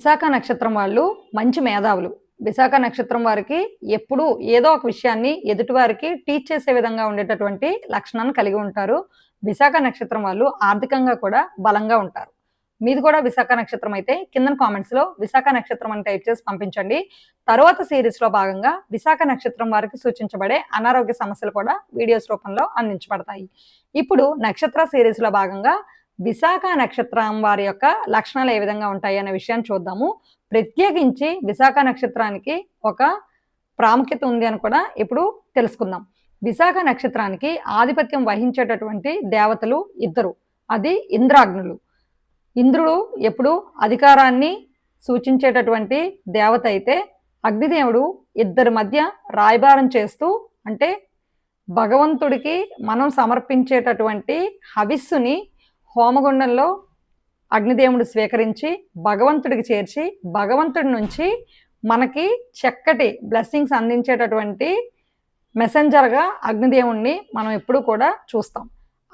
విశాఖ నక్షత్రం వాళ్ళు మంచి మేధావులు. విశాఖ నక్షత్రం వారికి ఎప్పుడూ ఏదో ఒక విషయాన్ని ఎదుటి వారికి టీచ్ చేసే విధంగా ఉండేటటువంటి లక్షణాన్ని కలిగి ఉంటారు. విశాఖ నక్షత్రం వాళ్ళు ఆర్థికంగా కూడా బలంగా ఉంటారు. మీది కూడా విశాఖ నక్షత్రం అయితే కిందన కామెంట్స్‌లో విశాఖ నక్షత్రం అని టైప్ చేసి పంపించండి. తరువాత సీరీస్‌లో భాగంగా విశాఖ నక్షత్రం వారికి సూచించబడే అనారోగ్య సమస్యలు కూడా వీడియోస్ రూపంలో అందించబడతాయి. ఇప్పుడు నక్షత్ర సీరీస్‌లో భాగంగా విశాఖ నక్షత్రం వారి యొక్క లక్షణాలు ఏ విధంగా ఉంటాయి అనే విషయాన్ని చూద్దాము. ప్రత్యేకించి విశాఖ నక్షత్రానికి ఒక ప్రాముఖ్యత ఉంది అని కూడా ఇప్పుడు తెలుసుకుందాం. విశాఖ నక్షత్రానికి ఆధిపత్యం వహించేటటువంటి దేవతలు ఇద్దరు. అది ఇంద్రాగ్నులు. ఇంద్రుడు ఎప్పుడు అధికారాన్ని సూచించేటటువంటి దేవత అయితే, అగ్నిదేవుడు ఇద్దరి మధ్య రాయబారం చేస్తూ, అంటే భగవంతుడికి మనం సమర్పించేటటువంటి హవిస్సుని హోమగుండంలో అగ్నిదేవుడు స్వీకరించి భగవంతుడికి చేర్చి భగవంతుడి నుంచి మనకి చక్కటి బ్లెస్సింగ్స్ అందించేటటువంటి మెసెంజర్గా అగ్నిదేవుణ్ణి మనం ఎప్పుడూ కూడా చూస్తాం.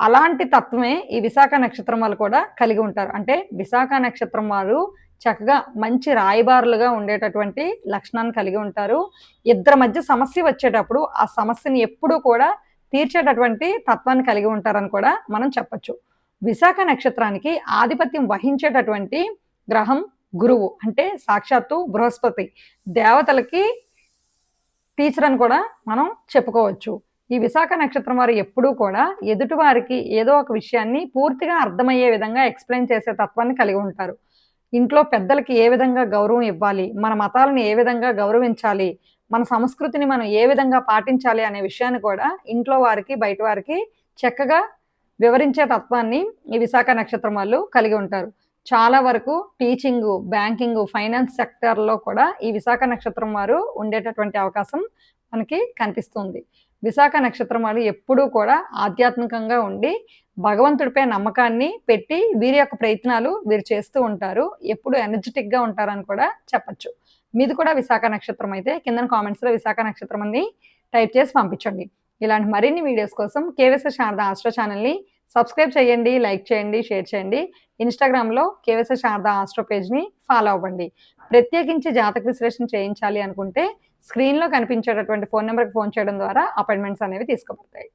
అలాంటి తత్వమే ఈ విశాఖ నక్షత్రం వాళ్ళు కూడా కలిగి ఉంటారు. అంటే విశాఖ నక్షత్రం వారు చక్కగా మంచి రాయబారులుగా ఉండేటటువంటి లక్షణాన్ని కలిగి ఉంటారు. ఇద్దరి మధ్య సమస్య వచ్చేటప్పుడు ఆ సమస్యని ఎప్పుడూ కూడా తీర్చేటటువంటి తత్వాన్ని కలిగి ఉంటారని కూడా మనం చెప్పచ్చు. విశాఖ నక్షత్రానికి ఆధిపత్యం వహించేటటువంటి గ్రహం గురువు, అంటే సాక్షాత్తు బృహస్పతి. దేవతలకి టీచర్ అని కూడా మనం చెప్పుకోవచ్చు. ఈ విశాఖ నక్షత్రం వారు ఎప్పుడూ కూడా ఎదుటి వారికి ఏదో ఒక విషయాన్ని పూర్తిగా అర్థమయ్యే విధంగా ఎక్స్ప్లెయిన్ చేసే తత్వాన్ని కలిగి ఉంటారు. ఇంట్లో పెద్దలకి ఏ విధంగా గౌరవం ఇవ్వాలి, మన మతాలను ఏ విధంగా గౌరవించాలి, మన సంస్కృతిని మనం ఏ విధంగా పాటించాలి అనే విషయాన్ని కూడా ఇంట్లో వారికి బయట వారికి చక్కగా వివరించే తత్వాన్ని ఈ విశాఖ నక్షత్రం వాళ్ళు కలిగి ఉంటారు. చాలా వరకు టీచింగు, బ్యాంకింగు, ఫైనాన్స్ సెక్టర్లో కూడా ఈ విశాఖ నక్షత్రం వారు ఉండేటటువంటి అవకాశం మనకి కనిపిస్తుంది. విశాఖ నక్షత్రం వాళ్ళు ఎప్పుడూ కూడా ఆధ్యాత్మికంగా ఉండి భగవంతుడిపై నమ్మకాన్ని పెట్టి వీరి యొక్క ప్రయత్నాలు వీరు చేస్తూ ఉంటారు. ఎప్పుడు ఎనర్జెటిక్గా ఉంటారని కూడా చెప్పచ్చు. మీది కూడా విశాఖ నక్షత్రం అయితే కింద కామెంట్స్లో విశాఖ నక్షత్రం అని టైప్ చేసి పంపించండి. ఇలాంటి మరిన్ని వీడియోస్ కోసం కేవీఎస్ శారదా ఆస్ట్రో ఛానల్ని సబ్స్క్రైబ్ చేయండి, లైక్ చేయండి, షేర్ చేయండి. ఇన్స్టాగ్రామ్లో కేవీఎస్ శారదా ఆస్ట్రో పేజ్ని ఫాలో అవ్వండి. ప్రత్యేకించి జాతక విశ్లేషణ చేయించాలి అనుకుంటే స్క్రీన్లో కనిపించేటటువంటి ఫోన్ నెంబర్కి ఫోన్ చేయడం ద్వారా అపాయింట్మెంట్స్ అనేవి తీసుకోబడతాయి.